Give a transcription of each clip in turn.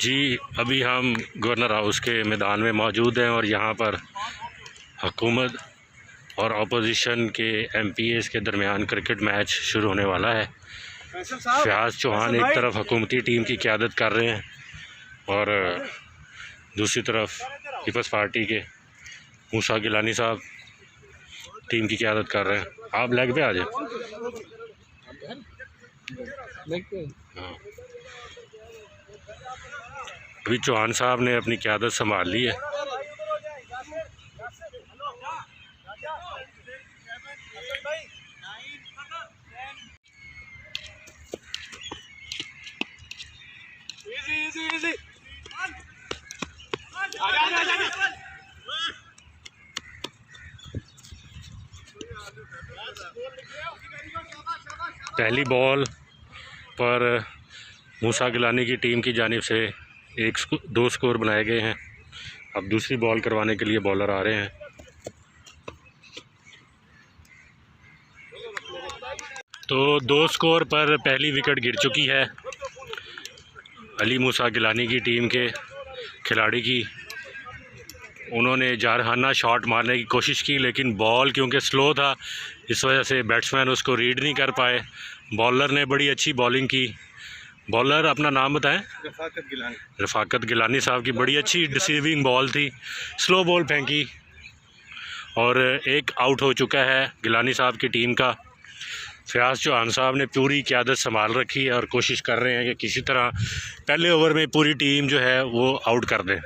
जी, अभी हम governor house के मैदान में मौजूद हैं और यहाँ पर हुकूमत और अपोजिशन के एमपीएस के दरमियान क्रिकेट मैच शुरू होने वाला है। फयाज चौहान एक तरफ हुकूमती टीम की क़यादत कर रहे हैं और दूसरी तरफ पीपल्स पार्टी के मूसा गिलानी साहब टीम की क़यादत कर रहे हैं। आप लेग पे आ जाए। हाँ, अभी चौहान साहब ने अपनी क़यादत संभाल ली है। पहली बॉल पर मूसा गिलानी की टीम की जानिब से दो स्कोर बनाए गए हैं। अब दूसरी बॉल करवाने के लिए बॉलर आ रहे हैं। तो 2 स्कोर पर पहली विकेट गिर चुकी है। अली मूसा गिलानी की टीम के खिलाड़ी की उन्होंने जारहाना शॉट मारने की कोशिश की, लेकिन बॉल क्योंकि स्लो था इस वजह से बैट्समैन उसको रीड नहीं कर पाए। बॉलर ने बड़ी अच्छी बॉलिंग की। बॉलर अपना नाम बताएं। रफ़ाकत गिलानी साहब की बड़ी अच्छी डिसीविंग बॉल थी, स्लो बॉल फेंकी और एक आउट हो चुका है गिलानी साहब की टीम का। फयाज चौहान साहब ने पूरी क़यादत संभाल रखी है और कोशिश कर रहे हैं कि किसी तरह पहले ओवर में पूरी टीम जो है वो आउट कर दें।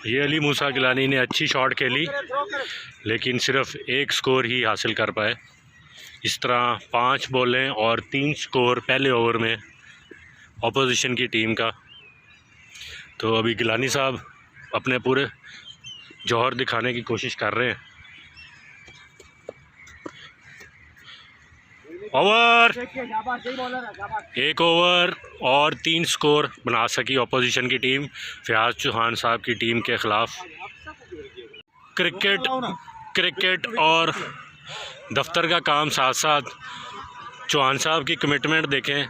ये अली मूसा गिलानी ने अच्छी शॉट खेली लेकिन सिर्फ 1 स्कोर ही हासिल कर पाए। इस तरह 5 बॉलें और 3 स्कोर पहले ओवर में ऑपोजिशन की टीम का। तो अभी गिलानी साहब अपने पूरे जौहर दिखाने की कोशिश कर रहे हैं। ओवर 1 ओवर और 3 स्कोर बना सकी ऑपोजिशन की टीम फयाज चौहान साहब की टीम के ख़िलाफ़। क्रिकेट और दफ्तर का काम साथ साथ चौहान साहब की कमिटमेंट देखें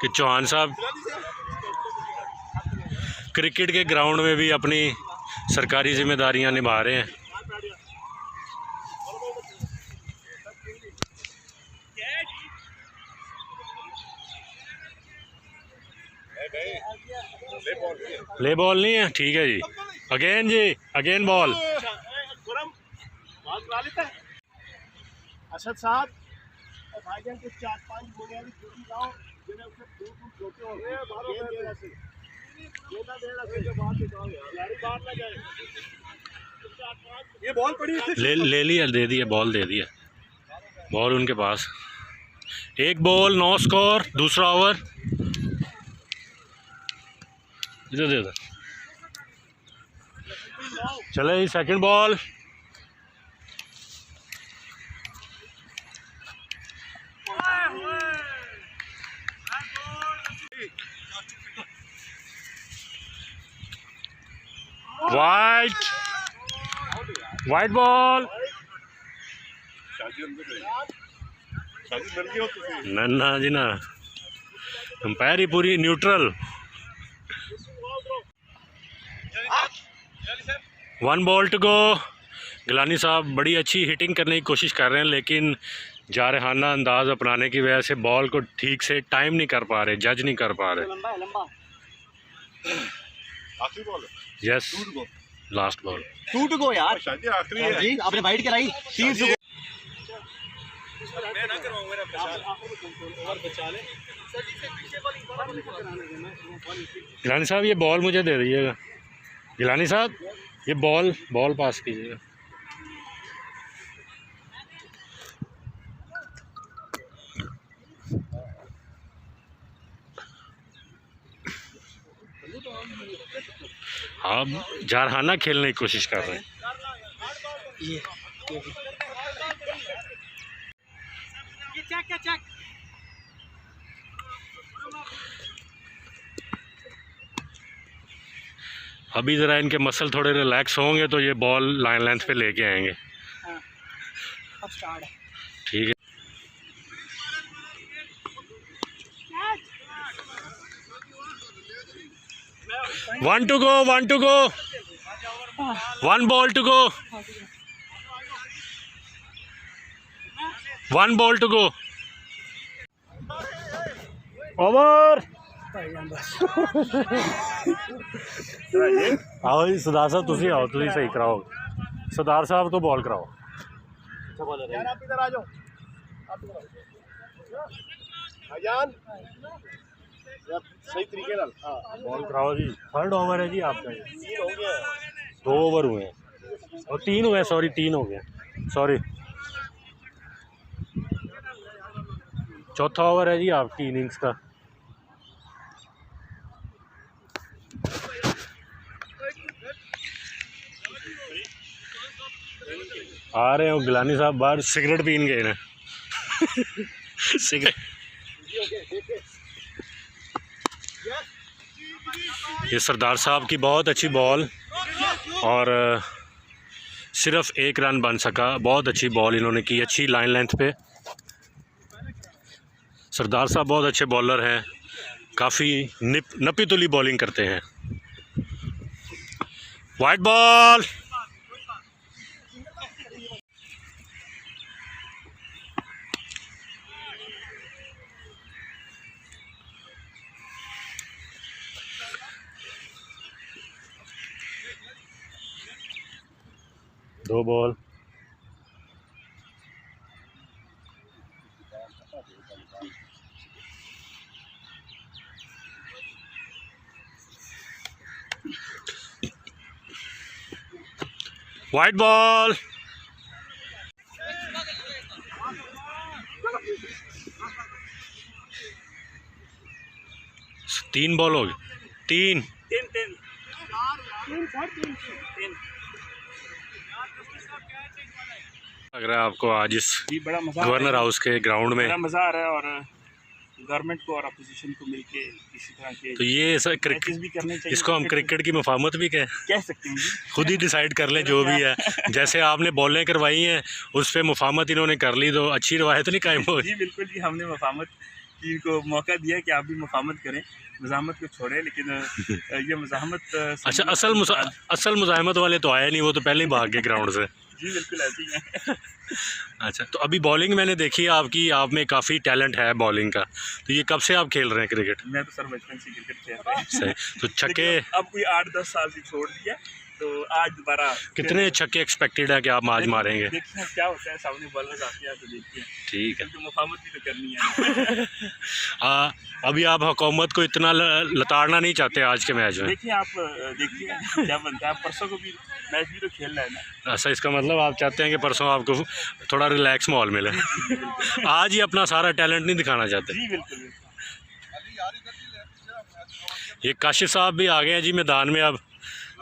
कि चौहान साहब क्रिकेट के ग्राउंड में भी अपनी सरकारी जिम्मेदारियां निभा रहे हैं। ले बॉल नहीं है, ठीक है जी। अगेन जी, अगेन बॉल। असद साहब और भाईजान कुछ 4-5 बुनियादी चीजें गाओ जिन्हें उससे दूर छोटे हो ये बॉल पड़ी ले लिया, दे दिया, बॉल दे दिया। बॉल उनके पास। 1 बॉल 9 स्कोर। दूसरा ओवर इधर दे इधर चले जी। Second ball wide ball. ना जी ना, अंपायर ही पूरी neutral. 1 ball to go. Gilani साहब बड़ी अच्छी हिटिंग करने की कोशिश कर रहे हैं लेकिन जारहाना अंदाज अपनाने की वजह से बॉल को ठीक से टाइम नहीं कर पा रहे, जज नहीं कर पा रहे। Yes, last ball. 2 to go यार, आखिरी है जी। आपने वाइड कराई 3 टू गो। गिलानी साहब ये बॉल मुझे दे दीजिएगा। गिलानी साहब ये बॉल पास कीजिएगा। आप जारहाना खेलने की कोशिश कर रहे हैं। अभी ज़रा इनके मसल थोड़े रिलैक्स होंगे तो ये बॉल लाइन लेंथ पे लेके आएंगे। ठीक है। 1 to go, 1 to go, 1 ball to go, 1 ball to go. Over. आओ जी सरदार साहब, तुसी आओ, तुसी सही कराओ। सरदार साहब तो बॉल कराओ। यार आप इधर आ जाओ, भाईजान सही तरीके नाल। हाँ बॉल कराओ जी। 3rd ओवर है जी आपका। 3 हो गया, 2 ओवर हुए हैं और 3 हुए, सॉरी 3 हो गए, सॉरी। 4था ओवर है जी आपकी इनिंग्स का। आ रहे हो गिलानी साहब बाहर, सिगरेट पीन गए ना। सिगरेट। ये सरदार साहब की बहुत अच्छी बॉल और सिर्फ 1 रन बन सका। बहुत अच्छी बॉल इन्होंने की, अच्छी लाइन लेंथ पे। सरदार साहब बहुत अच्छे बॉलर हैं, काफ़ी नपी तुली बॉलिंग करते हैं। Wide ball. दो बॉल। Wide ball. 3 बॉल हो गए। 3 लग रहा है आपको आज इस बड़ा मजा गवर्नर हाउस के ग्राउंड में। बड़ा मजा आ रहा है और गवर्नमेंट को और अपोजिशन को मिलके इसी तरह के तो ये सर मैचेस भी करने चाहिए। इसको हम क्रिकेट की मुफाहमत भी कह सकते हैं जी। खुद ही डिसाइड कर लें जो भी है। जैसे आपने बॉलें करवाई हैं उस पर मुफाहमत इन्होंने कर ली, तो अच्छी रवायत नहीं कायम हो। जी बिल्कुल जी, हमने मुफाहमत की को मौका दिया कि आप भी मुफाहमत करें, मज़ाहमत को छोड़ें, लेकिन ये मज़ाहमत अच्छा, असल मुज़ाहमत वाले तो आए नहीं, वो तो पहले ही भाग गए ग्राउंड से। जी बिल्कुल ऐसे ही है। अच्छा, तो अभी बॉलिंग मैंने देखी आपकी, आप में काफ़ी टैलेंट है बॉलिंग का। तो ये कब से आप खेल रहे हैं क्रिकेट? मैं तो सर बचपन से क्रिकेट खेल रहा हूँ। सही। तो छक्के अब कोई 8-10 साल से छोड़ दिया, तो आज दोबारा कितने छक्के एक्सपेक्टेड है कि आप आज मारेंगे? देखते हैं क्या होता है, सामने बॉलर आते हैं तो देखते हैं। ठीक है। तो मुफाहमत भी तो करनी है। अभी आप हुकूमत को इतना लताड़ना नहीं चाहते आज के मैच में? देखिए आप देखिए क्या बनता है। परसों को भी मैच भी तो खेलना है ना। ऐसा इसका मतलब आप चाहते हैं कि परसों आपको थोड़ा रिलैक्स माहौल मिले। आज ही अपना सारा टैलेंट नहीं दिखाना चाहते? जी बिल्कुल। ये काशिफ साहब भी आ गए हैं जी मैदान में। अब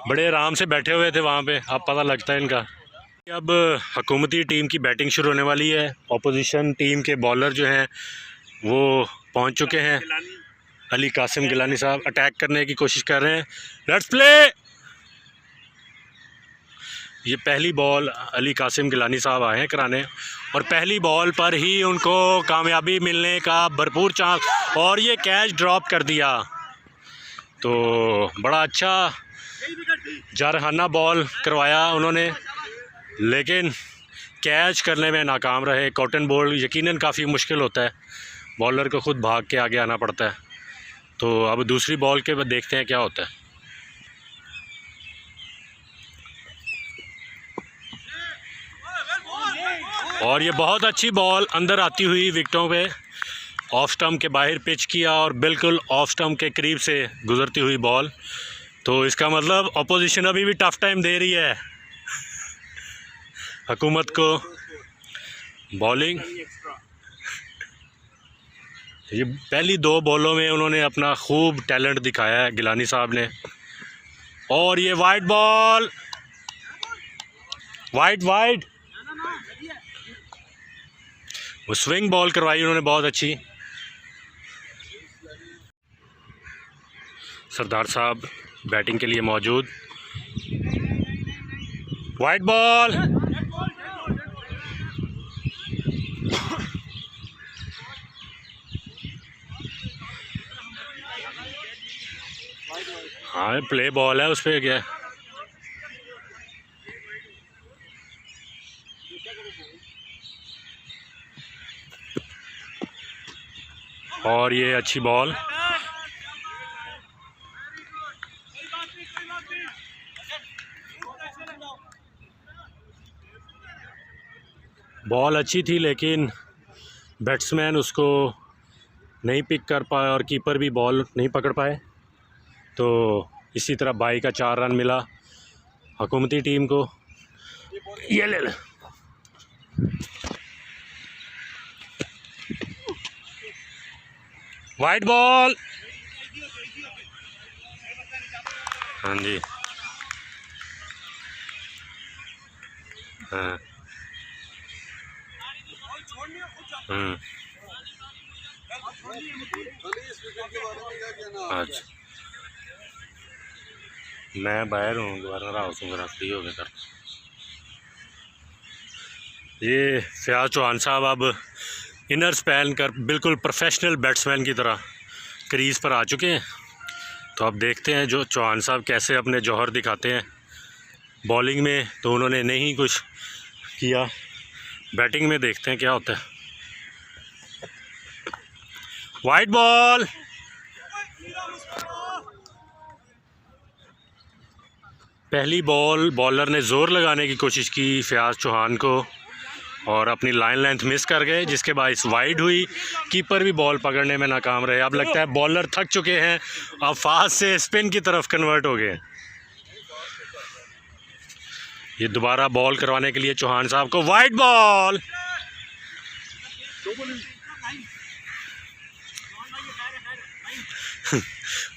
बड़े आराम से बैठे हुए थे वहाँ पे, अब पता लगता है इनका। अब हुकूमती टीम की बैटिंग शुरू होने वाली है। अपोजिशन टीम के बॉलर जो हैं वो पहुँच चुके हैं। अली कासिम गिलानी साहब अटैक करने की कोशिश कर रहे हैं। Let's play. ये पहली बॉल अली कासिम गिलानी साहब आए हैं कराने, और पहली बॉल पर ही उनको कामयाबी मिलने का भरपूर चांस, और ये कैच ड्रॉप कर दिया। तो बड़ा अच्छा जारहाना बॉल करवाया उन्होंने, लेकिन कैच करने में नाकाम रहे। कॉटन बॉल यकीनन काफ़ी मुश्किल होता है, बॉलर को खुद भाग के आगे आना पड़ता है। तो अब दूसरी बॉल के बाद देखते हैं क्या होता है। और ये बहुत अच्छी बॉल अंदर आती हुई विकेटों पे, ऑफ स्टंप के बाहर पिच किया और बिल्कुल ऑफ स्टंप के करीब से गुजरती हुई बॉल। तो इसका मतलब अपोजिशन अभी भी टफ टाइम दे रही है हुकूमत को। बॉलिंग ये पहली 2 बॉलों में उन्होंने अपना खूब टैलेंट दिखाया है गिलानी साहब ने। और ये वाइड बॉल, वाइड वो स्विंग बॉल करवाई उन्होंने बहुत अच्छी। सरदार साहब बैटिंग के लिए मौजूद। वाइड बॉल, हाँ प्ले बॉल है, उस पर क्या है। और ये अच्छी बॉल, बॉल अच्छी थी लेकिन बैट्समैन उसको नहीं पिक कर पाए और कीपर भी बॉल नहीं पकड़ पाए। तो इसी तरह 22 का 4 रन मिला हुकूमती टीम को। ये ले ले। White ball. हाँ जी, हाँ। अच्छा, मैं बाहर हूँ, दोबारा हाउस में फ्री हो गया कर। ये फयाज चौहान साहब अब इनर स्पैन कर बिल्कुल प्रोफेशनल बैट्समैन की तरह क्रीज़ पर आ चुके हैं। तो अब देखते हैं जो चौहान साहब कैसे अपने जौहर दिखाते हैं। बॉलिंग में तो उन्होंने नहीं कुछ किया, बैटिंग में देखते हैं क्या होता है। White ball. पहली बॉल बॉलर ने ज़ोर लगाने की कोशिश की फयाज चौहान को और अपनी लाइन लेंथ मिस कर गए, जिसके बायस वाइड हुई। कीपर भी बॉल पकड़ने में नाकाम रहे। अब लगता है बॉलर थक चुके हैं, अब फास्ट से स्पिन की तरफ कन्वर्ट हो गए। ये दोबारा बॉल करवाने के लिए चौहान साहब को वाइट बॉल।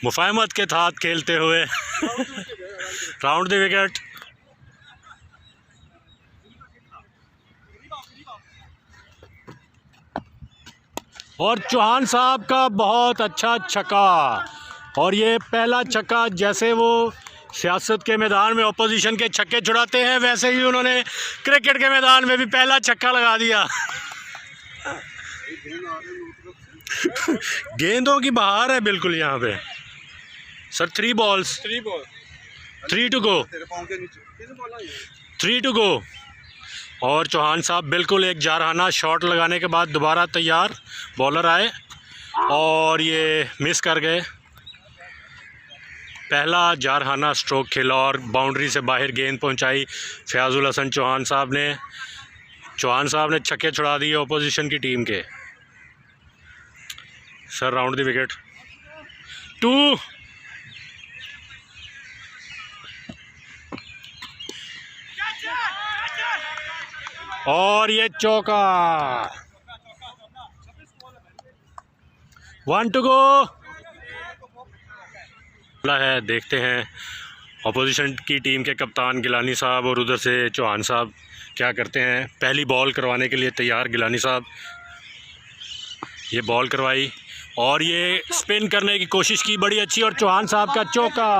मुफाहमत के साथ खेलते हुए राउंड द विकेट। और चौहान साहब का बहुत अच्छा छक्का, और ये पहला छक्का। जैसे वो सियासत के मैदान में ओपोजिशन के छक्के छुड़ाते हैं, वैसे ही उन्होंने क्रिकेट के मैदान में भी पहला छक्का लगा दिया। गेंदों की बहार है बिल्कुल यहाँ पे। Sir 3 balls, 3 to go, 3 to go. और चौहान साहब बिल्कुल एक जारहाना शॉट लगाने के बाद दोबारा तैयार। बॉलर आए और ये मिस कर गए। पहला जारहाना स्ट्रोक खेला और बाउंड्री से बाहर गेंद पहुंचाई फयाजुल हसन चौहान साहब ने। चौहान साहब ने छक्के छुड़ा दिए ओपोजिशन की टीम के। Sir round the wicket 2। और ये चौका, 1 टू गो है। देखते हैं अपोजिशन की टीम के कप्तान गिलानी साहब और उधर से चौहान साहब क्या करते हैं। पहली बॉल करवाने के लिए तैयार गिलानी साहब। ये बॉल करवाई और ये स्पिन करने की कोशिश की, बड़ी अच्छी। और चौहान साहब का चौका।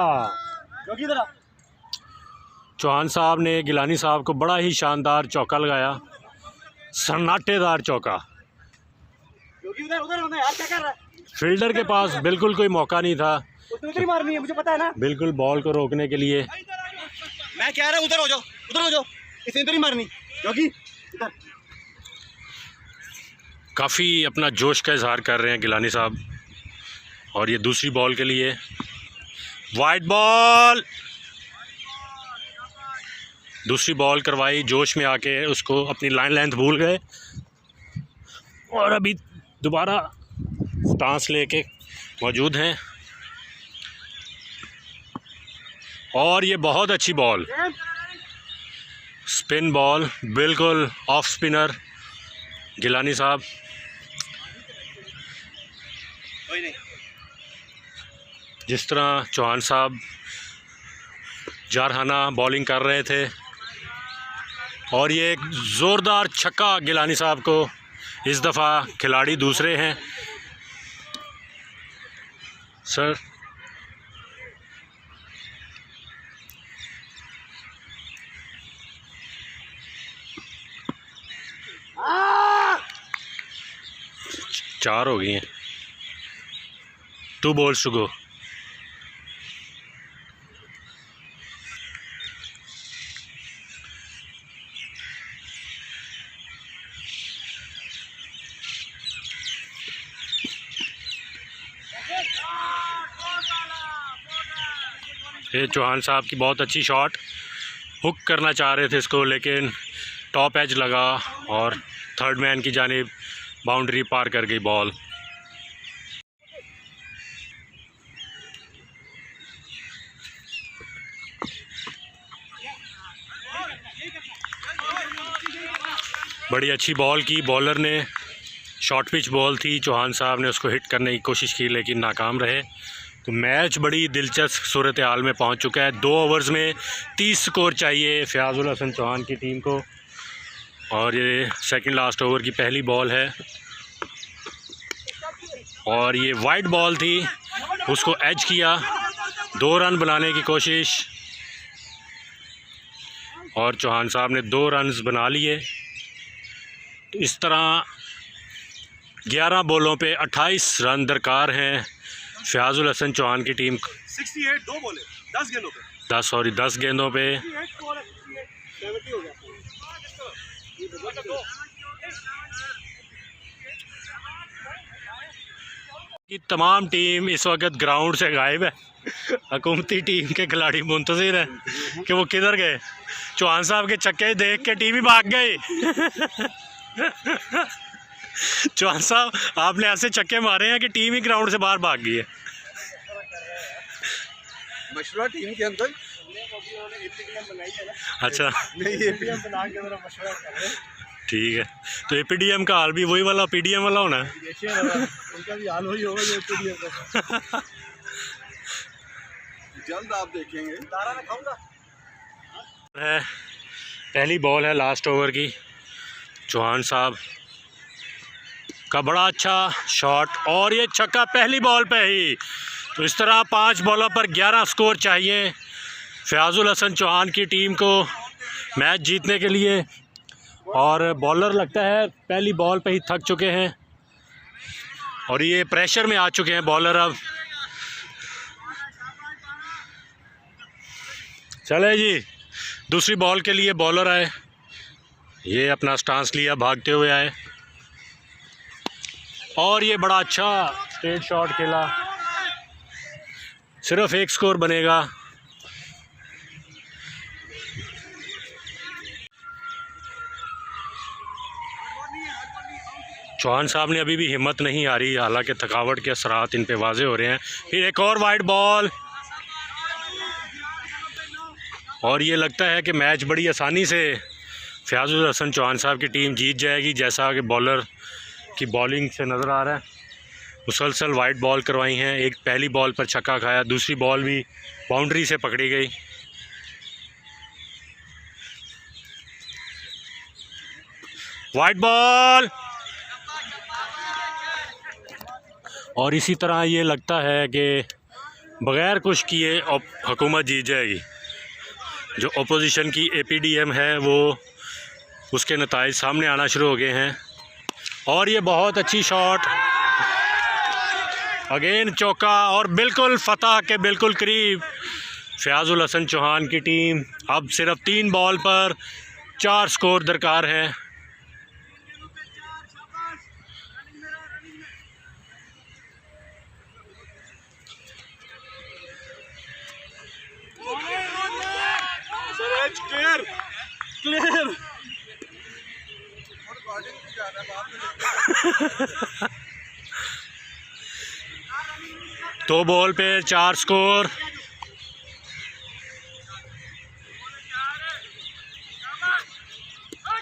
चौहान साहब ने गिलानी साहब को बड़ा ही शानदार चौका लगाया, सन्नाटेदार चौका। फील्डर के पास बिल्कुल कोई मौका नहीं था, मारनी है, मुझे पता है ना। बिल्कुल बॉल को रोकने के लिए। मैं कह रहा हूँ उधर हो जाओ, उधर हो जाओ, इसे इधर ही मारनी क्योंकि इधर। काफ़ी अपना जोश का इजहार कर रहे हैं गिलानी साहब। और ये दूसरी बॉल के लिए वाइट बॉल। दूसरी बॉल करवाई, जोश में आके उसको अपनी लाइन लेंथ भूल गए और अभी दोबारा स्टांस लेके मौजूद हैं। और ये बहुत अच्छी बॉल, स्पिन बॉल, बिल्कुल ऑफ स्पिनर गिलानी साहब। जिस तरह चौहान साहब जारहाना बॉलिंग कर रहे थे, और ये एक ज़ोरदार छक्का गिलानी साहब को। इस दफ़ा खिलाड़ी दूसरे हैं। सर चार हो गई हैं, 2 बॉल्स टू गो। ये चौहान साहब की बहुत अच्छी शॉट, हुक करना चाह रहे थे इसको लेकिन टॉप एज लगा और थर्ड मैन की जानिब बाउंड्री पार कर गई बॉल। बड़ी अच्छी बॉल की बॉलर ने, शॉर्ट पिच बॉल थी, चौहान साहब ने उसको हिट करने की कोशिश की लेकिन नाकाम रहे। तो मैच बड़ी दिलचस्प सूरत हाल में पहुंच चुका है। 2 ओवर्स में 30 स्कोर चाहिए फ़याज़ुल हसन चौहान की टीम को और ये सेकंड लास्ट ओवर की पहली बॉल है और ये वाइड बॉल थी, उसको एज किया, 2 रन बनाने की कोशिश और चौहान साहब ने 2 रन्स बना लिए। इस तरह 11 बॉलों पे 28 रन दरकार हैं फ़याज़ुल हसन चौहान की टीम। 68 2 बॉलें 10 गेंदों पे 10 गेंदों पे। कि तमाम टीम इस वक्त ग्राउंड से गायब है। हुकूमती टीम के खिलाड़ी मुंतज़िर हैं कि वो किधर गए। चौहान साहब के छक्के देख के टीम ही भाग गई। चौहान साहब आपने ऐसे छक्के मारे हैं कि टीम ही ग्राउंड से बाहर भाग गई है। मशवरा टीम के अंदर अच्छा नहीं, एपीडीएम बना के मेरा मशवरा कर रहे हैं। ठीक है, तो एपीडीएम का हाल भी वही वाला पीडीएम वाला होना है। देखिए उनका भी हाल वही होगा जो एपीडीएम का। जल्द आप देखेंगे। तारा मैं खाऊंगा। है पहली बॉल है लास्ट ओवर की, चौहान साहब का बड़ा अच्छा शॉट और ये छक्का पहली बॉल पे ही। तो इस तरह 5 बॉलों पर 11 स्कोर चाहिए फ़याज़ुल हसन चौहान की टीम को मैच जीतने के लिए और बॉलर लगता है पहली बॉल पे ही थक चुके हैं और ये प्रेशर में आ चुके हैं बॉलर। अब चले जी, दूसरी बॉल के लिए बॉलर आए, ये अपना स्टांस लिया, भागते हुए आए और ये बड़ा अच्छा स्ट्रेट शॉट खेला। सिर्फ 1 स्कोर बनेगा। चौहान साहब ने अभी भी हिम्मत नहीं हारी, हालांकि थकावट के असरात इन पे वाज़े हो रहे हैं। फिर एक और वाइड बॉल और ये लगता है कि मैच बड़ी आसानी से फ़याज़ुल हसन चौहान साहब की टीम जीत जाएगी, जैसा कि बॉलर की बॉलिंग से नज़र आ रहा है। मुसलसल वाइड बॉल करवाई हैं, एक पहली बॉल पर छक्का खाया, दूसरी बॉल भी बाउंड्री से पकड़ी गई। वाइड बॉल और इसी तरह ये लगता है कि बग़ैर कुछ किए हुकूमत जीत जाएगी। जो अपोजिशन की एपीडीएम है वो उसके नताइज सामने आना शुरू हो गए हैं और ये बहुत अच्छी शॉट, अगेन चौका और बिल्कुल फतह के बिल्कुल करीब फ़याज़ुल हसन चौहान की टीम। अब सिर्फ 3 बॉल पर 4 स्कोर दरकार है। Clear clear. 2 बॉल पे 4 स्कोर।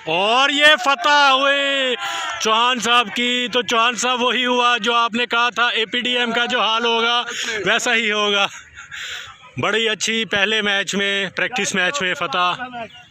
और ये फतह हुई चौहान साहब की। तो चौहान साहब वही हुआ जो आपने कहा था, एपीडीएम का जो हाल होगा वैसा ही होगा। बड़ी अच्छी पहले मैच में, प्रैक्टिस मैच में फतह।